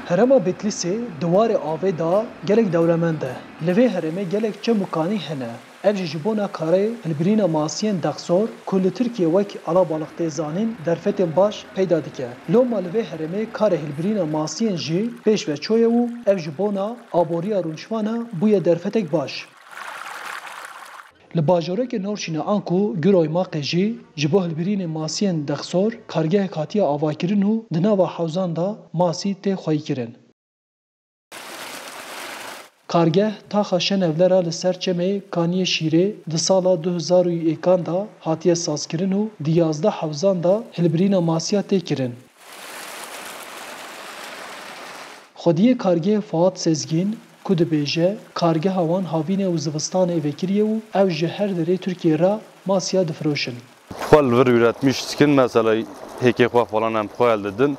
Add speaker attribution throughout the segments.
Speaker 1: Herema Bitlisê duwarê avê da gelek dewlemend e. Li vê herêmê gelek çemûkanî hene. Ev jî ji bona karê hilbirîna masiyên dexsor ku li Tirkiye wek alabalık tê zanîn derfetên baş peyda dike. Loma li vê herêmê karê hilbirîna masiyên jî pêş ve çoye û ev ji bona aboriya rûnişwana bûye derfetek baş. Li bajarekê Norşînê an ku Giroy Maqê jî ji bo hilbirînê masiyên dexsor kargehek hatiye avakirin û di nava hewzan da masî tê xweyîkirin. Kargeh taxa şen evlera li ser çemê Kaniyê Şîrê di sala 2001 da hatiye sazkirin û di 11 hewzan da hilbirîna masiya tê kirin. Xwediyê kargehê Fuad Sezgîn ku dibêje kargeha wan havînê û zivistanê vekiriye û ew ji her derê Tirkiye ra masiya difiroşin.
Speaker 2: Xwe li vir üretmiş dikin mesela hêkê xwe falan em xwe el didin.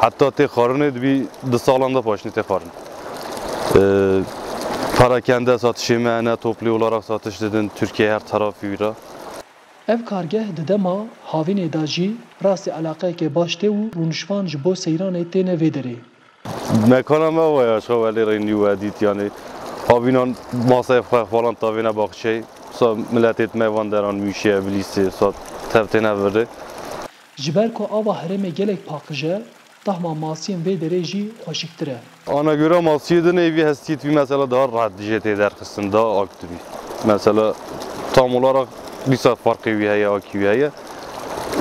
Speaker 2: Heta tê xwarinê dibî di salan da paşinî tê xwarin. Perakende satışê me hene toplî olarak satış didin Tirkiye her tarafî wî ra.
Speaker 1: Ev kargeh di dema havînê da jî rastî alaqeyekê baş tê û rûnişvan ji bo seyranê têne vê derê.
Speaker 2: Mekana me waya şavelê re nî we dît yanî havînan masayê xwe falan tavêne baxçeyê sa milletê me van deran Mûşê, Bilîsê sa tev têne virê.
Speaker 1: Ji ber ku ava herêmê gelek paqij e, tahma masiyên vê derê jî xweşiktir e.
Speaker 2: Ana göre masiyê din evî hestiyet wî mesela daha rahat dijê tê derxistin daha aktivî. Mesela tam olarak dîsa farkê wî heye akî wî heye.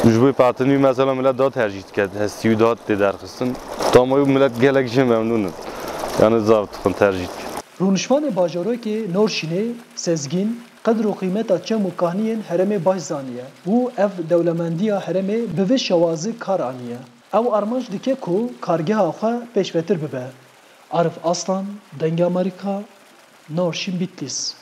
Speaker 2: Ji bo patinî mesela millet daha tercih dike hestî wî daha tê derxistin. Tam millet gelek jî memnûn in. Yani zav dixin tercih dike.
Speaker 1: Rûnişvanê bajarekê Norşînê Sezgîn qedr û qîmeta çem û kahniyên herêmê baş zaniye û ev dewlemendiya herêmê bi vê şewazî kar aniye. Ew armanc dike ku kargeha xwe pêşvetir bibe. Arif Aslan, Dengê Amerîka, Norşîn Bitlis.